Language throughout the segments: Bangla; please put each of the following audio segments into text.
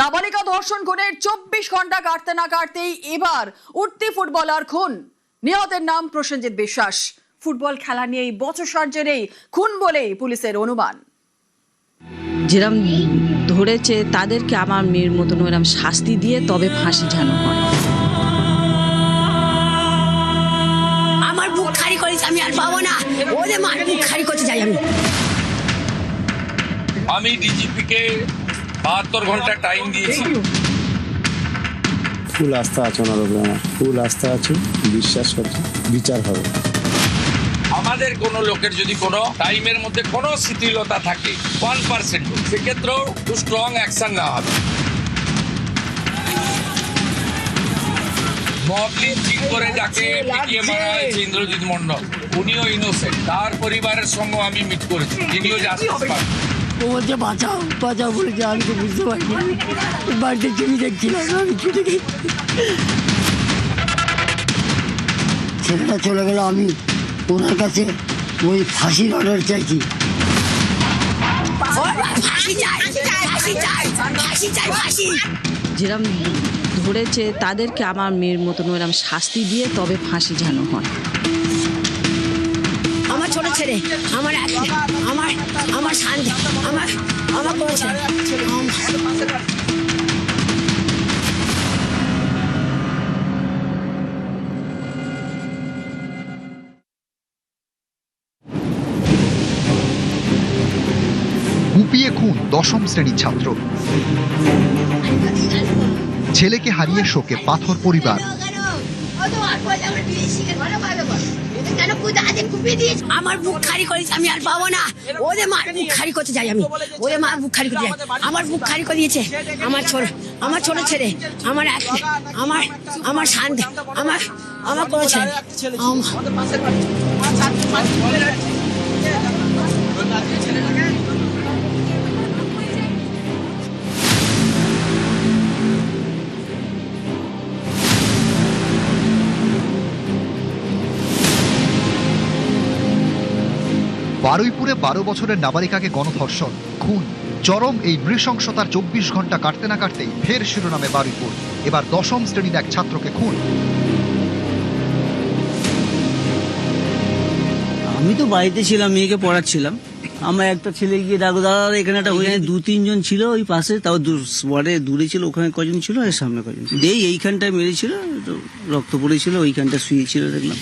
নাবালিকা ধর্ষণ খুনের 24 ঘন্টা কাটতে না কাটতেই এবার উঠতি ফুটবলার খুন। নিহতের নাম প্রসেনজিৎ বিশ্বাস। ফুটবল খেলা নিয়েই বচসার জেরেই খুন বলেই পুলিশের অনুমান। যেরকম ধরেছে তাদেরকে আমার মেয়ের মতন এরকম শাস্তি দিয়ে তবে ফাঁসি ঝানো হয়। আমার বুক খালি করেছে, আমি আর পাবো না। ওদের মা বুক খালি করতে যাই আমি ডিজিপিকে 72 ঘন্টা টাইম দিয়েছি। ফুল আস্থা আছে ওনার উপরে, আমার ফুল আস্থা আছে, বিশ্বাস করছি বিচার হবে। আমাদের কোনো লোকের যদি কোনো টাইমের মধ্যে কোনো শিথিলতা থাকে 1%, সেক্ষেত্রেও স্ট্রং অ্যাকশন নেওয়া হবে। মবলি ঠিক করে যাকে পিটিয়ে মারা হয়েছে ইন্দ্রজিৎ মন্ডল, উনিও ইনোসেন্ট। তার পরিবারের সঙ্গে আমি মিট করেছি, তিনিও জাস্টিস পাবেন। ও বলছে বাঁচাও বাঁচাও বলেছে, আমি তো বুঝতে পারিনি। বাড়িতে টিভি দেখছিলাম, আমি ছুটে গেছি। ছেলেটা চলে গেল, আমি ওনার কাছে ওই ফাঁসির অর্ডার চাইছি। যেরকম ধরেছে তাদেরকে আমার মেয়ের মতন এরকম শাস্তি দিয়ে তবে ফাঁসি ঝানো হয়। আমার ছোট ছেলে, আমার আমার আমার শান্তি, আমার আমার বড় ছেলে। কুপিয়ে খুন 10ম শ্রেণীর ছাত্র। ছেলেকে হারিয়ে শোকে পাথর পরিবার। আমার বুক খালি করেছে, আমি আর পাবো না। ওদের মা বুক খালি করতে যাই আমি, ওদের মা বুক খালি করতে যাই। আমার বুক খালি করে দিয়েছে আমার ছোট ছেলে, আমার আমার আমার শান্তি, আমার আমার বড় ছেলে। বারুইপুরে 12 বছরের নাবালিকাকে গণধর্ষণ, খুন, চরম এই নৃশংসতার 24 ঘন্টা কাটতে না কাটতেই ফের শিরোনামে বারুইপুর। এবার 10ম শ্রেণীর এক ছাত্রকে খুন। আমি তো বাড়িতে ছিলাম, মেয়েকে পড়াচ্ছিলাম। আমার একটা ছেলে গিয়ে ডাকো, দাদা এখানে একটা ওইখানে 2-3 জন ছিল ওই পাশে, তাও স্পটে দূরে ছিল, ওখানে কজন ছিল এর সামনে কজন। এইখানটায় মেরেছিল, রক্ত পড়েছিল, ওইখানটা শুয়েছিল দেখলাম।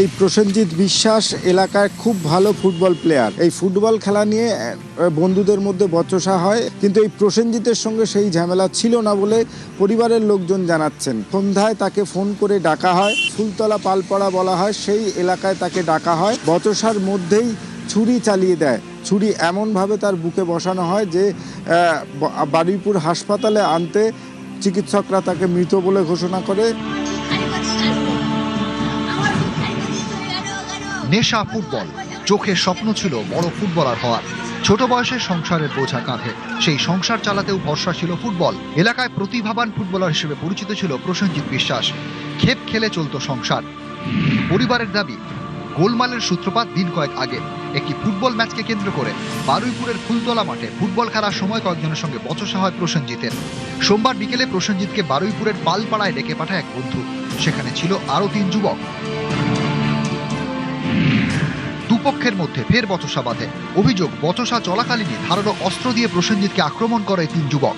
এই প্রসেনজিৎ বিশ্বাস এলাকায় খুব ভালো ফুটবল প্লেয়ার। এই ফুটবল খেলা নিয়ে বন্ধুদের মধ্যে বচসা হয়, কিন্তু এই প্রসেনজিতের সঙ্গে সেই ঝামেলা ছিল না বলে পরিবারের লোকজন জানাচ্ছেন। সন্ধ্যায় তাকে ফোন করে ডাকা হয়, ফুলতলা পালপাড়া বলা হয়, সেই এলাকায় তাকে ডাকা হয়। বচসার মধ্যেই ছুরি চালিয়ে দেয়। ছুরি এমনভাবে তার বুকে বসানো হয় যে বারুইপুর হাসপাতালে আনতে চিকিৎসকরা তাকে মৃত বলে ঘোষণা করে। নেশা ফুটবল, চোখে স্বপ্ন ছিল বড় ফুটবলার হওয়ার। ছোট বয়সে সংসারের বোঝা কাঁধে, সেই সংসার চালাতেও ভরসা ছিল ফুটবল। এলাকায় প্রতিভাবান ফুটবলার হিসেবে পরিচিত ছিল প্রসেনজিৎ বিশ্বাস। খেপ খেলে চলত সংসার। পরিবারের দাবি, গোলমালের সূত্রপাত দিন কয়েক আগে। একটি ফুটবল ম্যাচকে কেন্দ্র করে বারুইপুরের ফুলতলা মাঠে ফুটবল খেলার সময় কয়েকজনের সঙ্গে বচসা হয় প্রসেনজিতের। সোমবার বিকেলে প্রসেনজিৎকে বারুইপুরের পালপাড়ায় ডেকে পাঠায় এক বন্ধু। সেখানে ছিল আরও 3 যুবক। দুপক্ষের মধ্যে ফের বচসা বাঁধে। অভিযোগ, বচসা চলাকালীনই ধারালো অস্ত্র দিয়ে প্রসেনজিৎকে আক্রমণ করে 3 যুবক।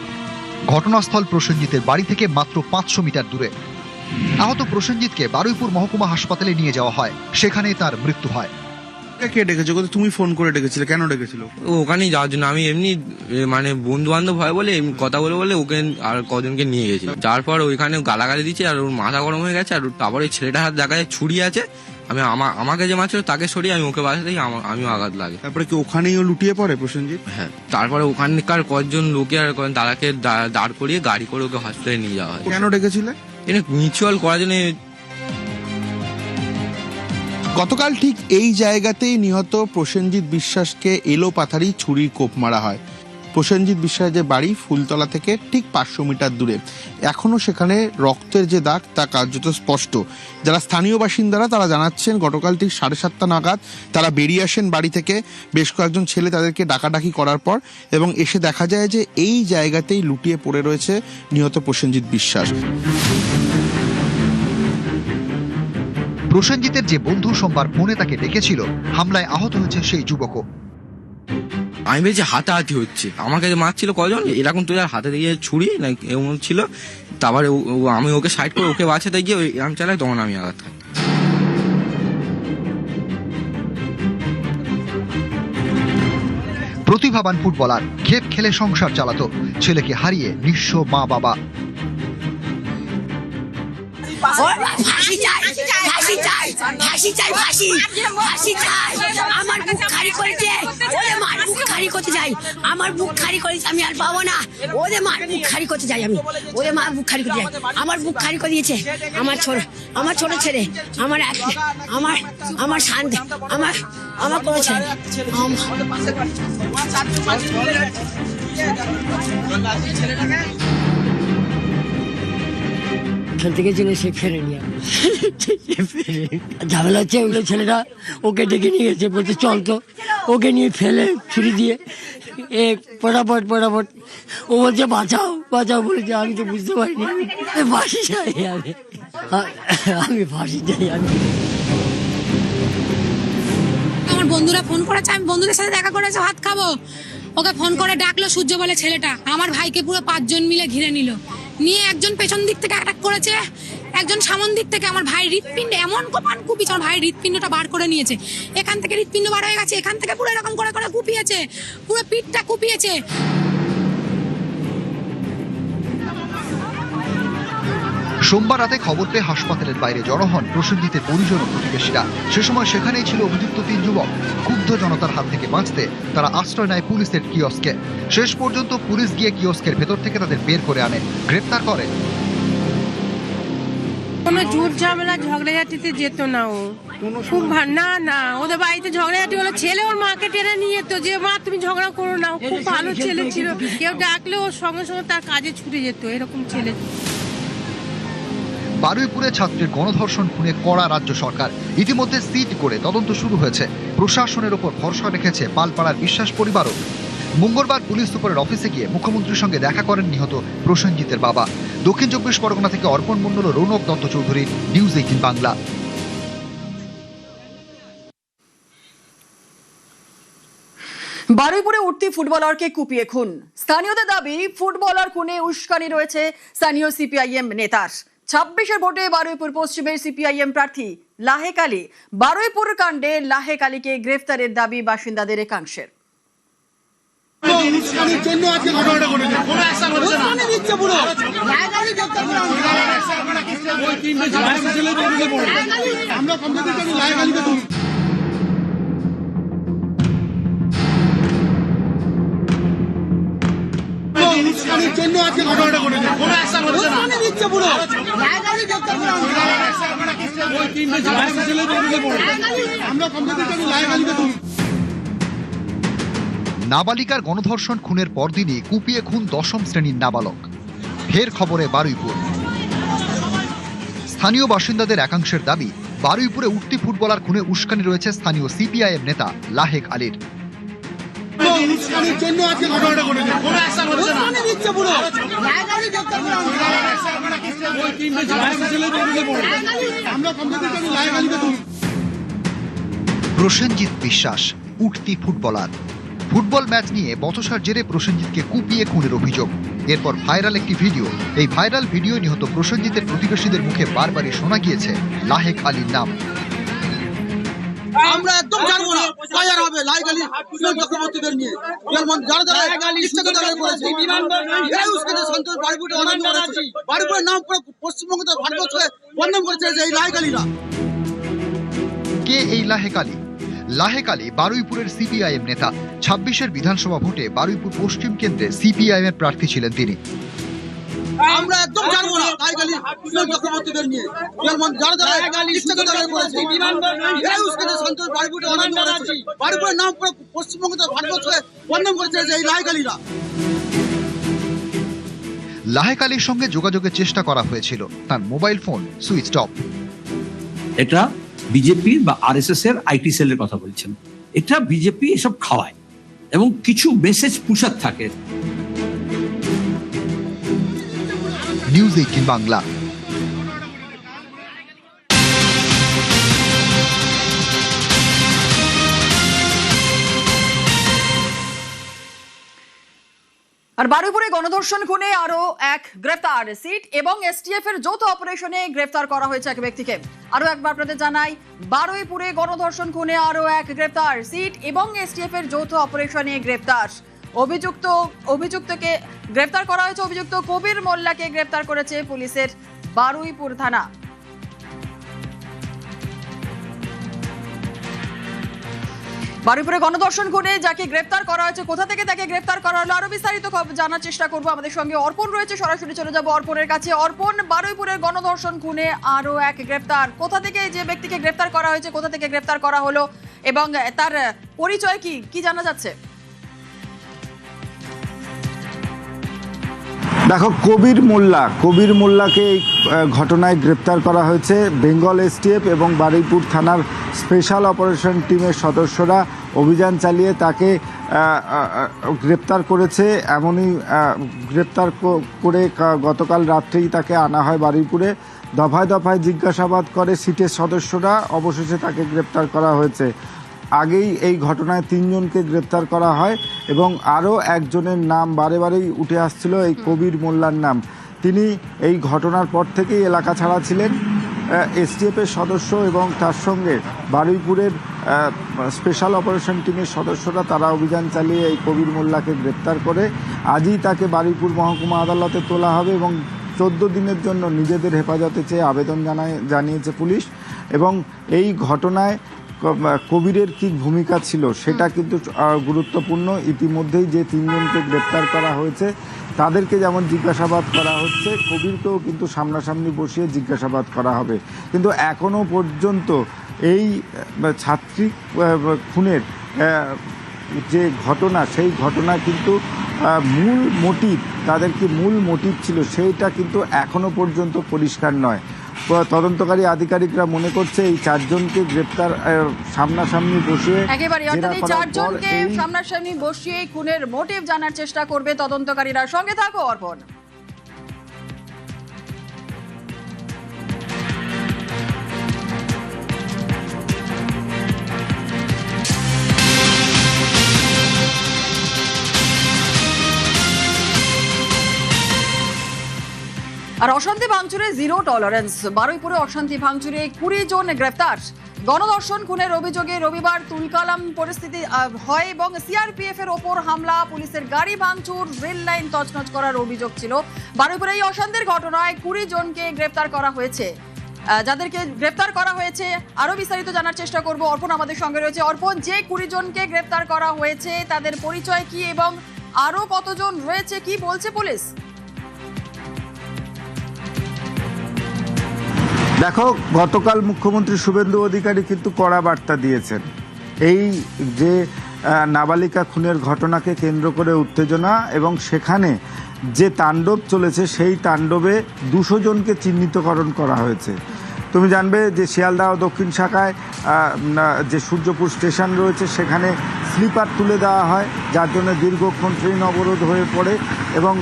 ঘটনাস্থল প্রসেনজিতের বাড়ি থেকে মাত্র 500 মিটার দূরে। আহত প্রসেনজিৎকে বারুইপুর মহকুমা হাসপাতালে নিয়ে যাওয়া হয়, সেখানেই তার মৃত্যু হয়। কে ডেকেছে? তুমি ফোন করে ডেকেছিলে, কেন ডেকেছিল? ওখানেই যাওয়ার জন্য। আমি এমনি মানে বন্ধু বান্ধব হয় বলে কথা বলে বলে ওকে আর কজনকে নিয়ে গেছিল। তারপর ওইখানে গালাগালি দিচ্ছে, আর ওর মাথা গরম হয়ে গেছে। আর তারপর ওই ছেলেটার হাত দেখা যায় ছুরি আছে। আমি আমাকে যে মারছিল তাকে সরিয়ে আমি ওকে বাঁচাতেই আমিও আঘাত লাগে। তারপরে কি ওখানেই লুটিয়ে পড়ে প্রসেনজিৎ? হ্যাঁ, তারপরে ওখানকার কয়েকজন লোকে আর তারাকে দাঁড় করিয়ে গাড়ি করে ওকে হসপিটালে নিয়ে যাওয়া হয়। কেন ডেকেছিলে? এটা মিউচুয়াল করার জন্য। গতকাল ঠিক এই জায়গাতেই নিহত প্রসেনজিৎ বিশ্বাসকে এলোপাথারি ছুরির কোপ মারা হয়। প্রসেনজিৎ বিশ্বাসের যে বাড়ি ফুলতলা থেকে ঠিক 500 মিটার দূরে। এখনও সেখানে রক্তের যে দাগ তা কার্যত স্পষ্ট। যারা স্থানীয় বাসিন্দারা তারা জানাচ্ছেন গতকাল ঠিক 7:30 নাগাদ তারা বেরিয়ে আসেন বাড়ি থেকে, বেশ কয়েকজন ছেলে তাদেরকে ডাকাডাকি করার পর, এবং এসে দেখা যায় যে এই জায়গাতেই লুটিয়ে পড়ে রয়েছে নিহত প্রসেনজিৎ বিশ্বাস। প্রসেনজিতের যে বন্ধু সোমবার ফোনে তাকে ডেকেছিল, হামলায় আহত হয়েছে সেই যুবকও। আমি ভেবেছি হাতাহাতি হচ্ছে, আমাকে মারছিল কজন এরকম, তো আর হাতে দিয়ে ছুরি না এমন ছিল। তারপরে আমি ওকে সাইড করে ওকে বাঁচাতে গিয়ে ওই আম চালাই, তখন আমি আঘাত খাই। প্রতিভাবান ফুটবলার, খেপ খেলে সংসার চালাতো, ছেলেকে হারিয়ে নিঃস্ব মা বাবা। ফাঁসি চাই, ফাঁসি চাই, ফাঁসি চাই, ফাঁসি, ফাঁসি চাই। আমার বুক খালি করেছে, ওদের মার বুক খালি করতে যাই। আমার বুক খালি করেছে, আমি আর পাবো না। ওদের মার বুক খালি করতে যাই আমি, ওদের মার বুক খালি করতে যাই। আমার বুক খালি করে দিয়েছে আমার ছোট ছেলে, আমার শান্তি, আমার কোনো ছেলে নেই। খেলতে গেছিল, সে ফেরেনি। ঝামেলা হচ্ছে, ওগুলো ছেলেটা ওকে ডেকে নিয়ে গেছে, বলছে চল তো, ওকে নিয়ে ফেলে ছুরি দিয়ে পটাপট ও বলছে বাঁচাও বাঁচাও বলেছে। আমি তো বুঝতে পারিনি, ফাঁসি চাই, আমি ফাঁসি চাই। আমার বন্ধুরা ফোন করেছে, আমি বন্ধুদের সাথে দেখা করেছে, ভাত খাবো, ওকে ফোন করে ডাকলো সূর্য বলে ছেলেটা। আমার ভাইকে পুরো 5 জন মিলে ঘিরে নিয়ে একজন পেছন দিক থেকে অ্যাটাক করেছে, একজন সামন দিক থেকে আমার ভাই হৃৎপিণ্ড এমন কোপান কুপিয়েছে, আমার ভাই হৃৎপিণ্ডটা বার করে নিয়েছে। এখান থেকে হৃৎপিণ্ড বার হয়ে গেছে, এখান থেকে পুরো এরকম করে কুপিয়েছে, পুরো পিঠটা কুপিয়েছে। সোমবার রাতে খবর পেয়ে হাসপাতালের বাইরে জড়ো হন প্রসেনজিতের পরিজন ও প্রতিবেশীরা। সে সময় সেখানেই ছিল অভিযুক্ত 3 যুবক। ক্ষুব্ধ জনতার হাত থেকে বাঁচতে তারা আশ্রয় নেয় পুলিশের কিয়স্কে। শেষ পর্যন্ত পুলিশ গিয়ে কিয়স্কের ভেতর থেকে তাদের বের করে আনে, গ্রেপ্তার করে। কোনো ঝুট ঝামেলা ঝগড়াঝাটিতে যেত না ও, খুব না ওদের বাড়িতে ঝগড়াঝাটি হলো, ছেলে ওর মাকে টেনে নিয়ে যেত, যে মা তুমি ঝগড়া করো না। খুব ভালো ছেলে ছিল, কেউ ডাকলে ওর সঙ্গে সঙ্গে তার কাজে ছুটে যেত, এরকম ছেলে। বারুইপুরে ছাত্রের গণধর্ষণ খুনে কড়া রাজ্য সরকার। ইতিমধ্যে সিট করে তদন্ত শুরু হয়েছে। প্রশাসনের ওপর ভরসা রেখেছে পালপাড়ার বিশ্বাস পরিবারও। মঙ্গলবার পুলিশ সুপারের অফিসে গিয়ে মুখ্যমন্ত্রীর সঙ্গে দেখা করেন নিহত প্রসেনজিতের বাবা। দক্ষিণ 24 পরগনা থেকে অর্পণ মণ্ডল ও রৌনক দত্ত চৌধুরী, নিউজ 18 বাংলা। বারুইপুরে উঠতি ফুটবলারকে কুপিয়ে খুন। স্থানীয়দের দাবি ফুটবলার খুনে উস্কানি রয়েছে স্থানীয় সিপিআইএম নেতার। 26-এর ভোটে বারুইপুর পশ্চিমের সিপিআইএম প্রার্থী লাহেক আলী। বারুইপুর কাণ্ডে লাহেক আলীকে গ্রেফতারের দাবি বাসিন্দাদের একাংশের। নাবালিকার গণধর্ষণ খুনের পরদিনই কুপিয়ে খুন 10ম শ্রেণীর নাবালক। ফের খবরে বারুইপুর। স্থানীয় বাসিন্দাদের একাংশের দাবি বারুইপুরে উঠতি ফুটবলার খুনে উস্কানি রয়েছে স্থানীয় সিপিআইএম নেতা লাহেক আলীর। প্রসেনজিৎ বিশ্বাস উঠতি ফুটবলার। ফুটবল ম্যাচ নিয়ে বচসার জেরে প্রসেনজিৎকে কুপিয়ে খুনের অভিযোগ। এরপর ভাইরাল একটি ভিডিও। এই ভাইরাল ভিডিও নিহত প্রসেনজিতের প্রতিবেশীদের মুখে বারবারই শোনা গিয়েছে লাহেক আলীর নাম। আমরা একদম জানবো না ফায়ার হবে লাহেক আলী চক্রবর্তীদের নিয়ে, যারা ইচ্ছা করে করেছে এই উস্কানি সন্তোষ বারুইপুরে অনেক করেছে। বারুইপুরের নাম পুরো পশ্চিমবঙ্গ থেকে ভারতবর্ষে বদনাম করেছে এই লাহেক আলীরা। কে এই লাহেক আলী? লাহেক আলী বারুইপুরের সিপিআইএম নেতা। 26-এর বিধানসভা ভোটে বারুইপুর পশ্চিম কেন্দ্রে সিপিআইএম এর প্রার্থী ছিলেন তিনি। আমরা একদম জানবো না লাহেক আলী চক্রবর্তীদের নিয়ে, যারা ইচ্ছা করে করেছে এই উস্কানি সন্তোষ বারুইপুরে অনেক করেছে। বারুইপুরের নাম পুরো পশ্চিমবঙ্গ থেকে ভারতবর্ষে বদনাম করেছে এই লাহেক আলীরা। লাহেক আলীর সঙ্গে যোগাযোগের চেষ্টা করা হয়েছিল, তার মোবাইল ফোন সুইচ অফ। এটা বিজেপি বা আরএসএস এর আইটি সেলের কথা বলছেন। এটা বিজেপি এসব খাওয়ায় এবং কিছু মেসেজ পুষার থাকে। নিউজ 18 বাংলা। আর বারুইপুরে গণধর্ষণ খুনে আরো এক গ্রেফতার, সিট এবং এসটিএফ এর যৌথ অপারেশনে গ্রেফতার করা হয়েছে এক ব্যক্তিকে। আরো একবার আপনাদের জানাই, বারুইপুরে গণধর্ষণ খুনে আরো এক গ্রেফতার, সিট এবং এসটিএফ এর যৌথ অপারেশনে গ্রেফতার। অভিযুক্তকে গ্রেফতার করা হয়েছে। অভিযুক্ত কবির মোল্লাকে গ্রেফতার করেছে পুলিশের বারুইপুর থানা। বারুইপুরে গণধর্ষণ খুনে যাকে গ্রেফতার করা হয়েছে, কোথা থেকে তাকে গ্রেফতার করা হলো, আরো বিস্তারিত জানার চেষ্টা করবো। আমাদের সঙ্গে অর্পণ রয়েছে, সরাসরি চলে যাবো অর্পণের কাছে। অর্পণ, বারুইপুরের গণধর্ষণ খুনে আরো এক গ্রেফতার, কোথা থেকে যে ব্যক্তিকে গ্রেফতার করা হয়েছে, কোথা থেকে গ্রেফতার করা হলো এবং তার পরিচয় কি জানা যাচ্ছে? দেখো, কবির মোল্লাকে এই ঘটনায় গ্রেপ্তার করা হয়েছে। বেঙ্গল এসটিএফ এবং বারুইপুর থানার স্পেশাল অপারেশন টিমের সদস্যরা অভিযান চালিয়ে তাকে গ্রেপ্তার করেছে। এমনই গ্রেপ্তার করে গতকাল রাত্রেই তাকে আনা হয় বারুইপুরে। দফায় দফায় জিজ্ঞাসাবাদ করে সিটের সদস্যরা, অবশেষে তাকে গ্রেপ্তার করা হয়েছে। আগেই এই ঘটনায় 3 জনকে গ্রেপ্তার করা হয় এবং আরও একজনের নাম বারেবারেই উঠে আসছিল, এই কবির মোল্লার নাম। তিনি এই ঘটনার পর থেকেই এলাকা ছাড়া ছিলেন। এসটিএফের সদস্য এবং তার সঙ্গে বারুইপুরের স্পেশাল অপারেশন টিমের সদস্যরা তারা অভিযান চালিয়ে এই কবির মোল্লাকে গ্রেপ্তার করে আজই তাকে বারুইপুর মহকুমা আদালতে তোলা হবে এবং 14 দিনের জন্য নিজেদের হেফাজতে চেয়ে আবেদন জানিয়েছে পুলিশ। এবং এই ঘটনায় কবিরের কি ভূমিকা ছিল সেটা কিন্তু গুরুত্বপূর্ণ। ইতিমধ্যেই যে 3 জনকে গ্রেপ্তার করা হয়েছে তাদেরকে যেমন জিজ্ঞাসাবাদ করা হচ্ছে, কবিরকেও কিন্তু সামনাসামনি বসিয়ে জিজ্ঞাসাবাদ করা হবে। কিন্তু এখনও পর্যন্ত এই ছাত্রী খুনের যে ঘটনা, সেই ঘটনা কিন্তু মূল মোটিভ, তাদের কি মূল মোটিভ ছিল সেইটা কিন্তু এখনও পর্যন্ত পরিষ্কার নয়। তদন্তকারী আধিকারিকরা মনে করছে এই 4 জনকে গ্রেপ্তার সামনাসামনি বসিয়ে একেবারে, অর্থাৎ এই 4 জনকে সামনাসামনি বসিয়ে খুনের মোটিভ জানার চেষ্টা করবে তদন্তকারীরা। সঙ্গে থাকো অর্পণ। আর অশান্তি ভাঙচুরে জিরো টলারেন্স, বারুইপুরে অশান্তি ভাঙচুরে 20 জন গ্রেফতার। গণধর্ষণ খুনের অভিযোগে রবিবার তুলকালাম পরিস্থিতি হয় এবং সিআরপিএফ এর ওপর হামলা, পুলিশের গাড়ি ভাঙচুর, রেল লাইন তছনছ করার অভিযোগ ছিল। বারুইপুরে এই অশান্তির ঘটনায় 20 জনকে গ্রেফতার করা হয়েছে। যাদেরকে গ্রেফতার করা হয়েছে আরো বিস্তারিত জানার চেষ্টা করব। অর্পণ আমাদের সঙ্গে রয়েছে। অর্পণ, যে 20 জনকে গ্রেফতার করা হয়েছে তাদের পরিচয় কি এবং আরো কতজন রয়েছে, কি বলছে পুলিশ? দেখো, গতকাল মুখ্যমন্ত্রী শুভেন্দু অধিকারী কিন্তু কড়া বার্তা দিয়েছেন। এই যে নাবালিকা খুনের ঘটনাকে কেন্দ্র করে উত্তেজনা এবং সেখানে যে তাণ্ডব চলেছে, সেই তাণ্ডবে 200 জনকে চিহ্নিতকরণ করা হয়েছে। তুমি জানবে যে শিয়ালদহ দক্ষিণ শাখায় যে সূর্যপুর স্টেশন রয়েছে সেখানে স্লিপার তুলে দেওয়া হয়, যার জন্য দীর্ঘক্ষণ ট্রেন অবরোধ হয়ে পড়ে এবং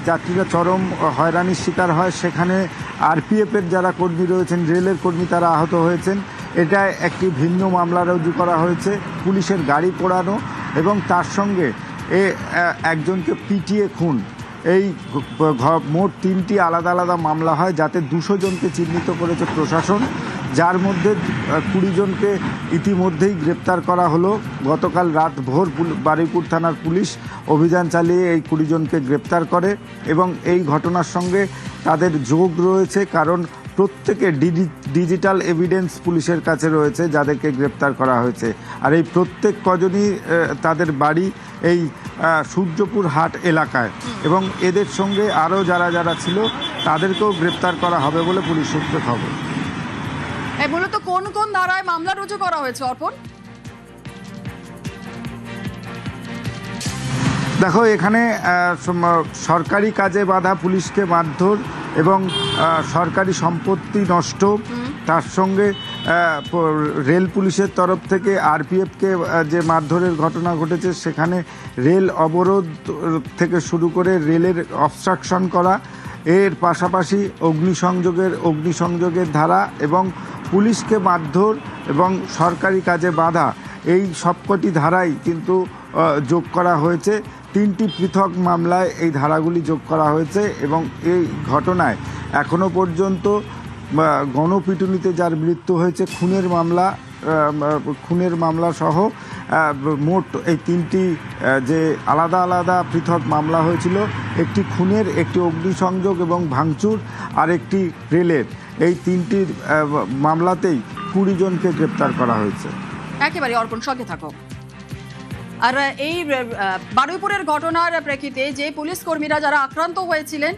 যাত্রীরা চরম হয়রানির শিকার হয়। সেখানে আরপিএফের যারা কর্মী রয়েছেন, রেলের কর্মী, তারা আহত হয়েছেন। এটা একটি ভিন্ন মামলা রুজু করা হয়েছে, পুলিশের গাড়ি পোড়ানো এবং তার সঙ্গে একজনকে পিটিয়ে খুন। এই মোট 3টি আলাদা আলাদা মামলা হয়, যাতে 200 জনকে চিহ্নিত করেছে প্রশাসন, যার মধ্যে 20 জনকে ইতিমধ্যেই গ্রেপ্তার করা হলো। গতকাল রাত ভোর বারুইপুর থানার পুলিশ অভিযান চালিয়ে এই 20 জনকে গ্রেপ্তার করে এবং এই ঘটনার সঙ্গে তাদের যোগ রয়েছে, কারণ প্রত্যেকে ডিজিটাল এভিডেন্স পুলিশের কাছে রয়েছে যাদেরকে গ্রেপ্তার করা হয়েছে। আর এই প্রত্যেক কজনই তাদের বাড়ি এই সূর্যপুর হাট এলাকায় এবং এদের সঙ্গে আরও যারা ছিল তাদেরকেও গ্রেপ্তার করা হবে বলে পুলিশ সূত্রে খবর। মূলত কোন কোন ধারায় মামলা রুজু করা হয়েছে অর্পণ? দেখো এখানে সরকারি কাজে বাধা, পুলিশকে মারধর এবং সরকারি সম্পত্তি নষ্ট, তার সঙ্গে রেল পুলিশের তরফ থেকে আরপিএফকে যে মারধরের ঘটনা ঘটেছে, সেখানে রেল অবরোধ থেকে শুরু করে রেলের অবস্ট্রাকশন করা, এর পাশাপাশি অগ্নিসংযোগের ধারা এবং পুলিশকে মারধর এবং সরকারি কাজে বাধা, এই সবকটি ধারাই কিন্তু যোগ করা হয়েছে। 3টি পৃথক মামলায় এই ধারাগুলি যোগ করা হয়েছে এবং এই ঘটনায় এখনো পর্যন্ত গণপিটুনিতে যার মৃত্যু হয়েছে, খুনের মামলা সহ মোট এই 3টি যে আলাদা আলাদা পৃথক মামলা হয়েছিল, একটি খুনের, একটি অগ্নিসংযোগ এবং ভাঙচুর, আর একটি রেলের, এই 3টি মামলাতেই 20 জনকে গ্রেপ্তার করা হয়েছে। একেবারে অর্পণ, সঙ্গে থাকো। আর এই বারুইপুরের ঘটনার প্রেক্ষিতে যে পুলিশ কর্মীরা যারা আক্রান্ত হয়েছিলেন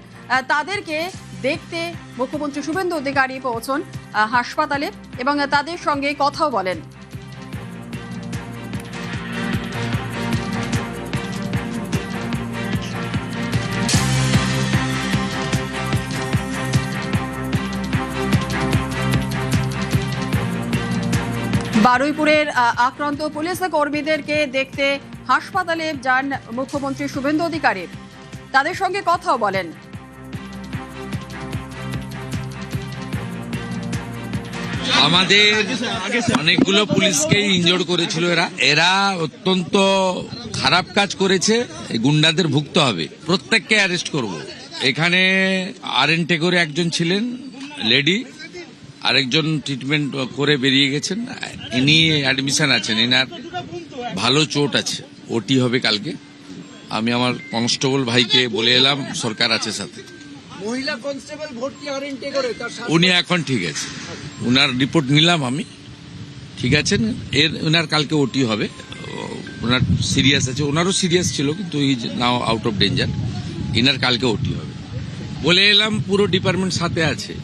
তাদেরকে দেখতে মুখ্যমন্ত্রী শুভেন্দু অধিকারী পৌঁছন হাসপাতালে এবং তাদের সঙ্গে কথাও বলেন। বারুইপুরের আক্রান্ত পুলিশ কর্মীদেরকে দেখতে হাসপাতালে যান মুখ্যমন্ত্রী শুভেন্দু অধিকারী, তাদের সঙ্গে কথাও বলেন। আমাদের অনেকগুলো পুলিশকে ইনজোর্ড করেছিল এরা অত্যন্ত খারাপ কাজ করেছে, গুন্ডাদের ভুগতে হবে, প্রত্যেককে অ্যারেস্ট করব। এখানে আরএনটে করে একজন ছিলেন লেডি, আরেকজন ট্রিটমেন্ট করে বেরিয়ে গেছেন, ইনি অ্যাডমিশন আছেন, এনার ভালো চোট আছে, ওটি হবে কালকে। আমি আমার কনস্টেবল ভাইকে বলে এলাম, সরকার আছে সাথে। মহিলা কনস্টেবল ভর্তি আরএনটে করে, উনি এখন ঠিক আছে, উনার রিপোর্ট নিলাম আমি, ঠিক আছেন। উনার কালকে ওটি হবে, ওনার সিরিয়াস আছে, ওনারও সিরিয়াস ছিল কিন্তু is now out of danger, inner কালকে ওটি হবে বলে এলাম। পুরো ডিপার্টমেন্ট সাথে আছে,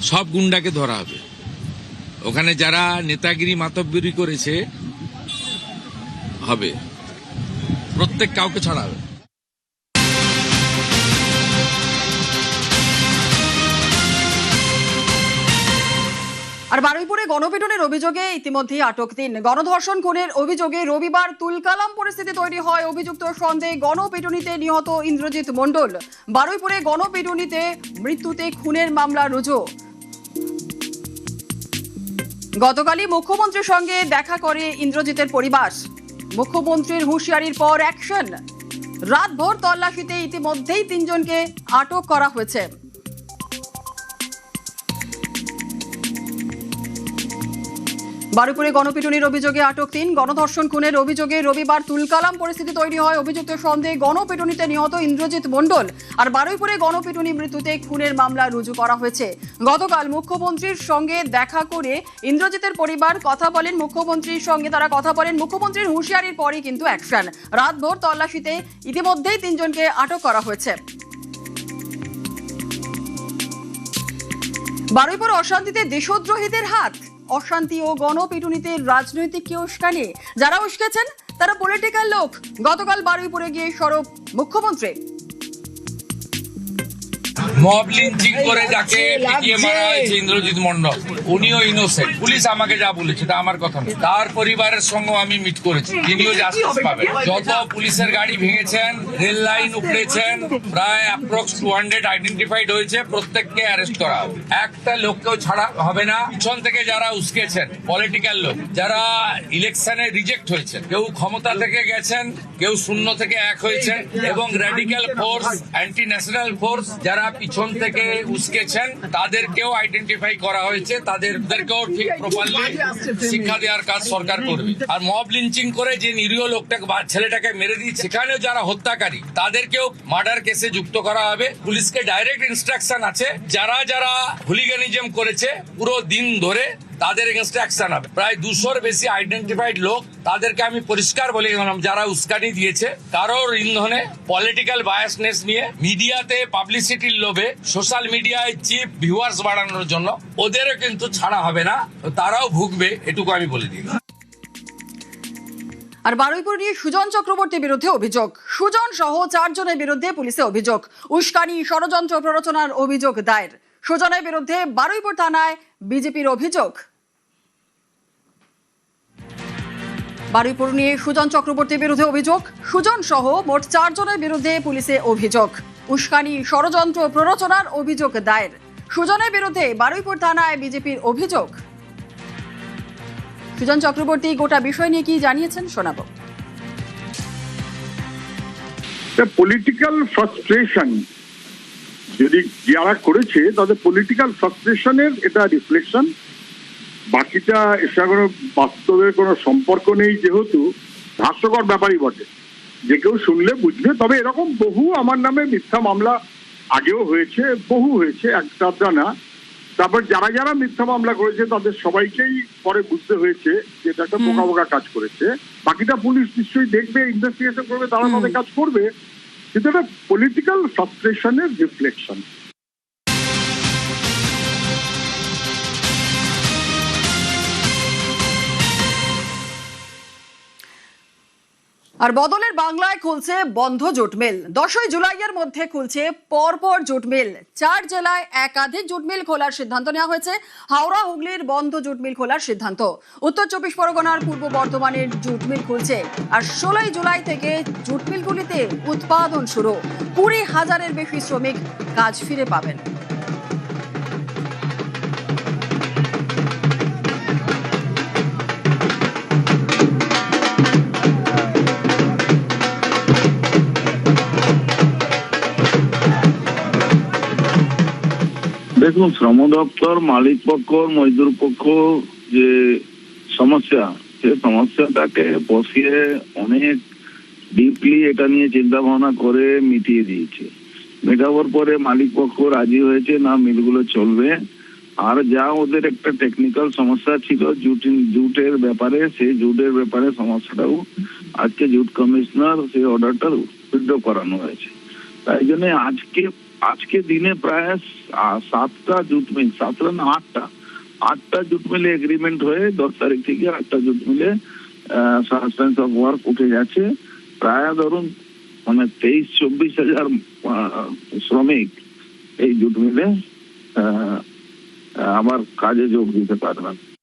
সব গুন্ডাকে ধরা হবে, ওখানে যারা নেতাগিরি মাতব্বরি করেছে হবে, প্রত্যেক কাউকে ছাড়া হবে। আর বারুইপুরে গণপিটুনির অভিযোগে ইতিমধ্যে আটক 3। গণধর্ষণ খুনের অভিযোগে রবিবার তুলকালাম পরিস্থিতি তৈরি হয়। অভিযুক্ত সন্দেহে গণপিটুনিতে নিহত ইন্দ্রজিৎ মণ্ডল। বারুইপুরে গণপিটুনিতে মৃত্যুতে খুনের মামলা রুজু। গতকালই মুখ্যমন্ত্রীর সঙ্গে দেখা করে ইন্দ্রজিতের পরিবার। মুখ্যমন্ত্রীর হুঁশিয়ারির পর অ্যাকশন। রাতভর তল্লাশিতে ইতিমধ্যেই 3 জনকে আটক করা হয়েছে। বারুইপুরে গণপিটুনির অভিযোগে আটক 3। গণধর্ষণ খুনের অভিযোগে রবিবার তুলকালাম পরিস্থিতি তৈরি হয়। অভিযুক্ত সন্দেহে গণপিটুনিতে নিহত ইন্দ্রজিৎ মণ্ডল। আর বারুইপুরে গণপিটুনি মৃত্যুতে খুনের মামলা রুজু করা হয়েছে। গতকাল মুখ্যমন্ত্রীর সঙ্গে দেখা করে ইন্দ্রজিতের পরিবার কথা বলেন, মুখ্যমন্ত্রীর সঙ্গে তারা কথা বলেন। মুখ্যমন্ত্রীর হুঁশিয়ারির পরই কিন্তু অ্যাকশন। রাতভর তল্লাশিতে ইতিমধ্যেই 3 জনকে আটক করা হয়েছে। বারুইপুর অশান্তিতে দেশদ্রোহীদের হাত। অশান্তি ও গণপিটুনিতে রাজনৈতিক কে উস্কানি, যারা উস্কেছেন তারা পলিটিক্যাল লোক। গতকাল বারুইপুরে গিয়ে সরব মুখ্যমন্ত্রী। মব লিঞ্চিং করে যাকে পিটিয়ে মারা হয়েছে ইন্দ্রজিৎ মণ্ডল, উনিও ইনোসেন্ট। পুলিশ আমাকে যা বলেছে তা আমার কথা নয়, তার পরিবারের সঙ্গে আমি মিট করেছি, তিনিও জাস্টিস পাবেন। যত পুলিশের গাড়ি ভেঙেছেন, রেল লাইন উপড়েছেন, প্রায় অ্যাপ্রক্স 200 আইডেন্টিফাইড হয়েছে, প্রত্যেককে অ্যারেস্ট করা হবে। একটা লোককেও ছাড়া হবে না। পিছন থেকে যারা উস্কেছেন পলিটিক্যাল লোক, যারা ইলেকশনে রিজেক্ট হয়েছেন, কেউ ক্ষমতা থেকে গেছেন, কেউ শূন্য থেকে 1 হয়েছেন, এবং radical force, anti national force যারা পিছন থেকে উস্কেছেন, তাদেরকেও আইডেন্টিফাই করা হয়েছে, তাদেরকেও ঠিক প্রপারলি শিক্ষা দেওয়ার কাজ সরকার করবে। আর মব লিঞ্চিং করে যে নিরীহ লোকটাকে বা ছেলেটাকে মেরে দিচ্ছে, সেখানেও যারা হত্যাকারী তাদেরকেও মার্ডার কেসে যুক্ত করা হবে। পুলিশকে ডাইরেক্ট ইনস্ট্রাকশন আছে, যারা যারা হুলিগানিজম করেছে পুরো দিন ধরে তাদের এগেনস্টে অ্যাকশন হবে। প্রায় 200-র বেশি আইডেন্টিফাইড লোক, তাদেরকে আমি পরিষ্কার বলে গেলাম, যারা উস্কানি দিয়েছে, কারোর ইন্ধনে পলিটিক্যাল বায়াসনেস নিয়ে মিডিয়াতে পাবলিসিটির লোভে সোশ্যাল মিডিয়ায় চিপ ভিউয়ার্স বাড়ানোর জন্য ওদেরও কিন্তু ছাড়া হবে না, তারাও ভুগবে, এটুকু আমি বলে দিই। আর বারুইপুর নিয়ে সুজন চক্রবর্তীর বিরুদ্ধে অভিযোগ। সুজন সহ 4 জনের বিরুদ্ধে পুলিশে অভিযোগ। উস্কানি, ষড়যন্ত্র প্ররোচনার অভিযোগ দায়ের। সুজনের বিরুদ্ধে বারুইপুর থানায় বিজেপির অভিযোগ। বারুইপুর নিয়ে সুজন চক্রবর্তীর বিরুদ্ধে অভিযোগ। সুজন সহ মোট 4 জনের বিরুদ্ধে পুলিশে অভিযোগ। উস্কানি, ষড়যন্ত্র প্ররোচনার অভিযোগ দায়ের। সুজনের বিরুদ্ধে বারুইপুর থানায় বিজেপির অভিযোগ। সুজন চক্রবর্তী গোটা বিষয় নিয়ে কি জানিয়েছেন শোনাবো। পলিটিক্যাল ফ্রাস্ট্রেশন যদি যারা করেছে তাদের পলিটিক্যাল ফ্রাস্ট্রেশনের এটা রিফ্লেকশন। বাকিটা এর সঙ্গে বাস্তবের কোনো সম্পর্ক নেই, যেহেতু হাস্যকর ব্যাপারই বটে, যে কেউ শুনলে বুঝবে। তবে এরকম বহু আমার নামে মিথ্যা মামলা আগেও হয়েছে, বহু হয়েছে, একটা না। তারপর যারা যারা মিথ্যা মামলা করেছে তাদের সবাইকেই পরে বুঝতে হয়েছে যে এটা একটা বোকা বোকা কাজ করেছে। বাকিটা পুলিশ নিশ্চয়ই দেখবে, ইনভেস্টিগেশন করবে, তারা তাদের কাজ করবে, কিন্তু এটা পলিটিক্যাল ফ্রাস্ট্রেশনের রিফ্লেকশন। আর বদলের বাংলায় খুলছে বন্ধ জুটমিল। 10ই জুলাইয়ের মধ্যে খুলছে পরপর জুটমিল। 4 জেলায় একাধিক জুটমিল খোলার সিদ্ধান্ত নেওয়া হয়েছে। হাওড়া, হুগলির বন্ধ জুটমিল খোলার সিদ্ধান্ত। উত্তর 24 পরগনার পূর্ব বর্ধমানের জুটমিল খুলছে। আর 16ই জুলাই থেকে জুটমিলগুলিতে উৎপাদন শুরু। 20,000-এর বেশি শ্রমিক কাজ ফিরে পাবেন। দেখুন, শ্রম দপ্তর, মালিক পক্ষ, মজদুর পক্ষ যে সমস্যা, সে সমস্যাটাকে বসিয়ে অনেক ডিপলি এটা নিয়ে চিন্তা ভাবনা করে মিটিয়ে দিয়েছে। মেটাবার পরে মালিক পক্ষ রাজি হয়েছে না মিলগুলো চলবে। আর যা ওদের একটা টেকনিক্যাল সমস্যা ছিল জুটের ব্যাপারে, সেই জুটের ব্যাপারে সমস্যাটাও আজকে জুট কমিশনার সেই অর্ডারটা উইথড্র করানো হয়েছে। তাই জন্য আজকে দিনে প্রায় 7টা জুট মিল, 7টা না 8টা জুট মিলে এগ্রিমেন্ট হয়ে 10 তারিখ থেকে 8টা জুট মিলে সাসপেন্স অফ ওয়ার্ক উঠে যাচ্ছে। প্রায় ধরুন 23-24 হাজার শ্রমিক এই জুট মিলে আবার কাজে যোগ দিতে পারবেন।